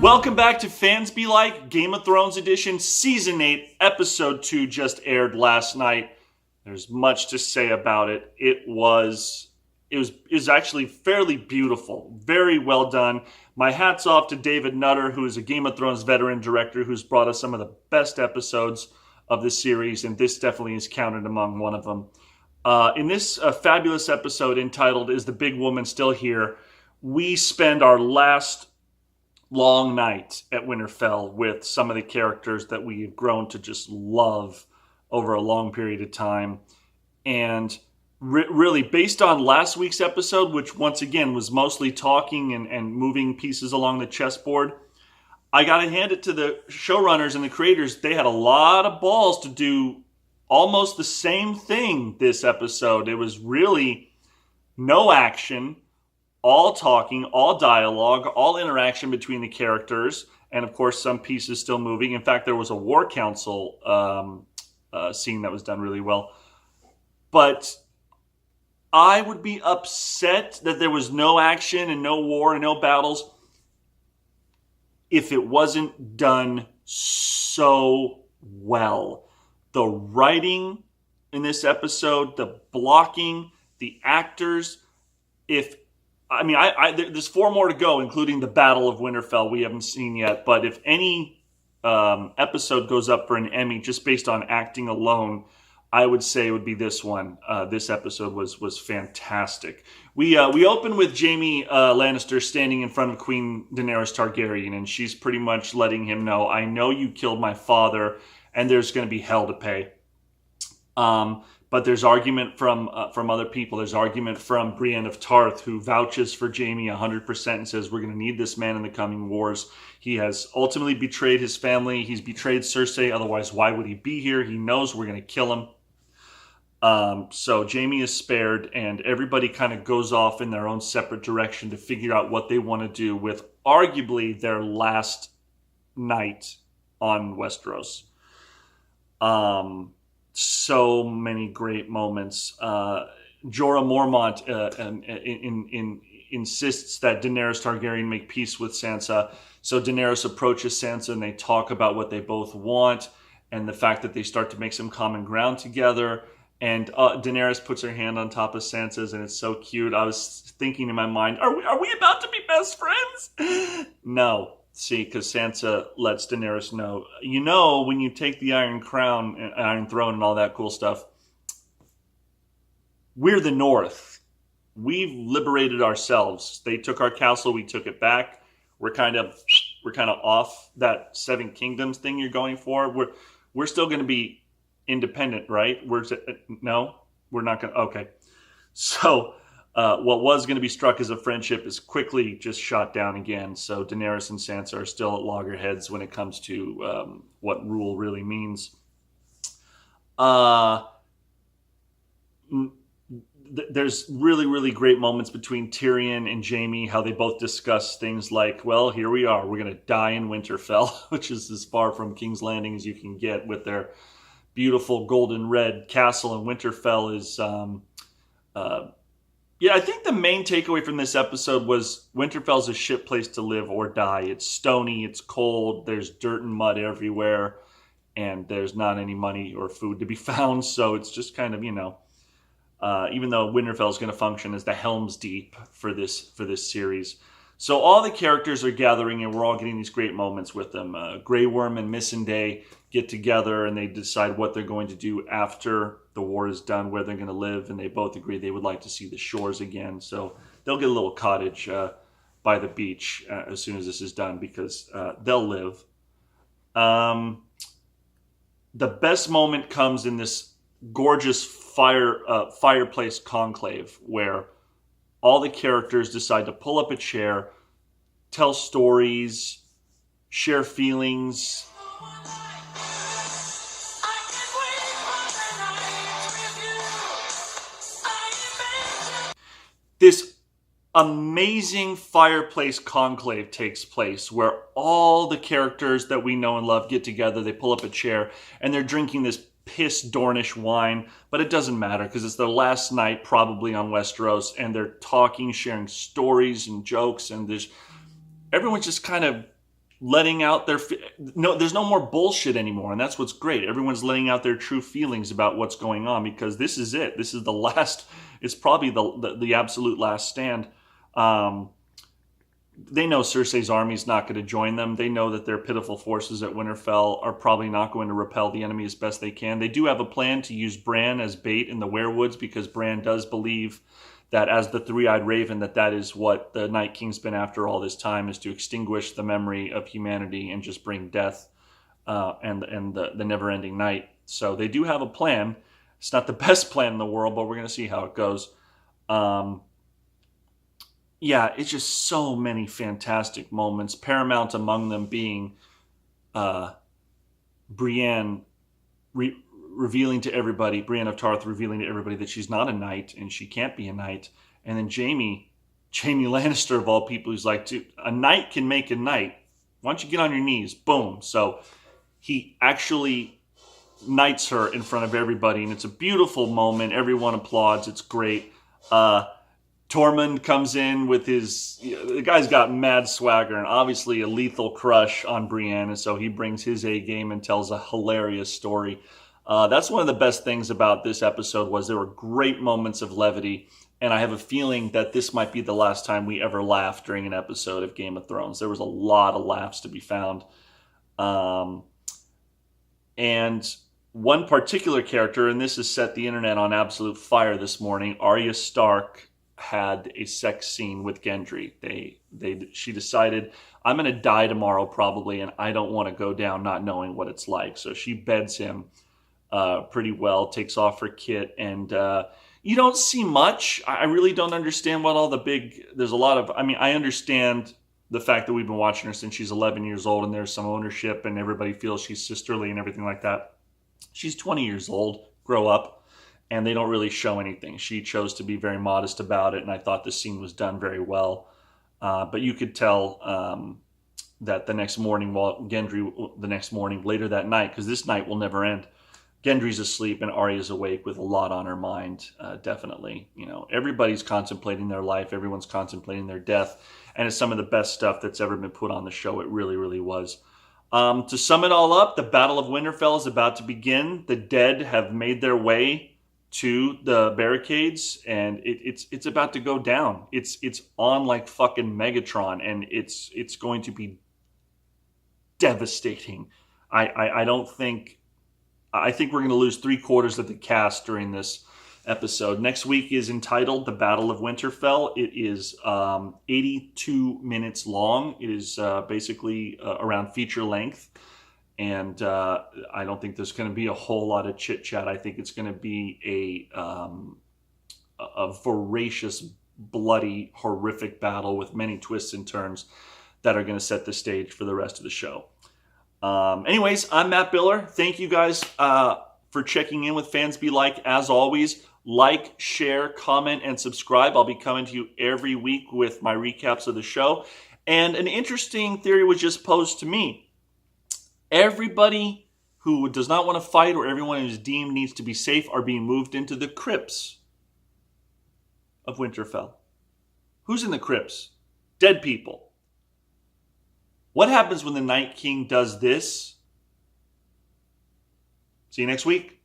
Welcome back to Fans Be Like, Game of Thrones Edition, Season 8, Episode 2 just aired last night. There's much to say about it. It was actually fairly beautiful. Very well done. My hat's off to David Nutter, who is a Game of Thrones veteran director who's brought us some of the best episodes of the series, and this definitely is counted among one of them. In this fabulous episode entitled, Is the Big Woman Still Here?, we spend our last long night at Winterfell with some of the characters that we've grown to just love over a long period of time. And really, based on last week's episode, which once again was mostly talking and moving pieces along the chessboard, I got to hand it to the showrunners and the creators. They had a lot of balls to do almost the same thing this episode. It was really no action, all talking, all dialogue, all interaction between the characters, and of course some pieces still moving. In fact, there was a war council scene that was done really well. But I would be upset that there was no action and no war and no battles if it wasn't done so well. The writing in this episode, the blocking, the actors, there's 4 more to go, including the Battle of Winterfell we haven't seen yet. But if any episode goes up for an Emmy just based on acting alone, I would say it would be this one. This episode was fantastic. We open with Jaime Lannister standing in front of Queen Daenerys Targaryen, and she's pretty much letting him know, I know you killed my father, and there's going to be hell to pay. But there's argument from other people. There's argument from Brienne of Tarth, who vouches for Jaime 100% and says, we're going to need this man in the coming wars. He has ultimately betrayed his family. He's betrayed Cersei. Otherwise, why would he be here? He knows we're going to kill him. So Jaime is spared, and everybody kind of goes off in their own separate direction to figure out what they want to do with arguably their last night on Westeros. So many great moments. Jorah Mormont insists that Daenerys Targaryen make peace with Sansa. So Daenerys approaches Sansa and they talk about what they both want and the fact that they start to make some common ground together. And Daenerys puts her hand on top of Sansa's, and it's so cute. I was thinking in my mind, are we about to be best friends? No. See, because Sansa lets Daenerys know, when you take the Iron Crown and Iron Throne and all that cool stuff, we're the North. We've liberated ourselves. They took our castle, we took it back. We're kind of off that Seven Kingdoms thing you're going for. We're still going to be independent, right? No, we're not going to. Okay, so. What was going to be struck as a friendship is quickly just shot down again. So Daenerys and Sansa are still at loggerheads when it comes to what rule really means. There's really, really great moments between Tyrion and Jaime, how they both discuss things like, well, here we are. We're going to die in Winterfell, which is as far from King's Landing as you can get with their beautiful golden red castle. And Winterfell is... I think the main takeaway from this episode was Winterfell's a shit place to live or die. It's stony, it's cold, there's dirt and mud everywhere, and there's not any money or food to be found. So it's just kind of, even though Winterfell's going to function as the Helm's Deep for this series. So all the characters are gathering, and we're all getting these great moments with them. Grey Worm and Missandei get together, and they decide what they're going to do after the war is done, where they're going to live, and they both agree they would like to see the shores again. So they'll get a little cottage by the beach as soon as this is done, because they'll live. The best moment comes in this gorgeous fireplace conclave where all the characters decide to pull up a chair, tell stories, share feelings. This amazing fireplace conclave takes place where all the characters that we know and love get together. They pull up a chair and they're drinking this piss Dornish wine, but it doesn't matter because it's their last night probably on Westeros, and they're talking, sharing stories and jokes, and everyone's just kind of letting out their no, there's no more bullshit anymore, and that's what's great. Everyone's letting out their true feelings about what's going on, because this is it. This is the last. It's probably the absolute last stand. They know Cersei's army's not going to join them. They know that their pitiful forces at Winterfell are probably not going to repel the enemy as best they can. They do have a plan to use Bran as bait in the Werewoods, because Bran does believe that as the three-eyed raven, that is what the Night King's been after all this time, is to extinguish the memory of humanity and just bring death and the never-ending night. So they do have a plan. It's not the best plan in the world, but we're going to see how it goes. Yeah, it's just so many fantastic moments. Paramount among them being Brienne revealing to everybody, Brienne of Tarth revealing to everybody that she's not a knight and she can't be a knight. And then Jaime Lannister of all people, who's like, dude, a knight can make a knight. Why don't you get on your knees? Boom. So he actually knights her in front of everybody, and it's a beautiful moment. Everyone applauds. It's great. Tormund comes in with the guy's got mad swagger and obviously a lethal crush on Brienne, and so he brings his A game and tells a hilarious story. That's one of the best things about this episode, was there were great moments of levity, and I have a feeling that this might be the last time we ever laugh during an episode of Game of Thrones. There was a lot of laughs to be found. And one particular character, and this has set the internet on absolute fire this morning, Arya Stark had a sex scene with Gendry. She decided, I'm going to die tomorrow probably, and I don't want to go down not knowing what it's like. So she beds him pretty well, takes off her kit, and you don't see much. I really don't understand what all the there's a lot of, I understand the fact that we've been watching her since she's 11 years old, and there's some ownership, and everybody feels she's sisterly and everything like that. She's 20 years old, grow up. And they don't really show anything. She chose to be very modest about it, and I thought the scene was done very well. But you could tell that the next morning, later that night, because this night will never end, Gendry's asleep and Arya's awake with a lot on her mind, definitely. Everybody's contemplating their life. Everyone's contemplating their death. And it's some of the best stuff that's ever been put on the show. It really, really was. To sum it all up, the Battle of Winterfell is about to begin. The dead have made their way to the barricades, and it's about to go down. It's on like fucking Megatron, and it's going to be devastating. I think we're going to lose 3/4 of the cast during this episode. Next week is entitled The Battle of Winterfell. It is 82 minutes long. It is basically around feature length. And I don't think there's going to be a whole lot of chit-chat. I think it's going to be a voracious, bloody, horrific battle with many twists and turns that are going to set the stage for the rest of the show. Anyways, I'm Matt Biller. Thank you guys for checking in with Fans Be Like. As always, like, share, comment, and subscribe. I'll be coming to you every week with my recaps of the show. And an interesting theory was just posed to me. Everybody who does not want to fight, or everyone who is deemed needs to be safe, are being moved into the crypts of Winterfell. Who's in the crypts? Dead people. What happens when the Night King does this? See you next week.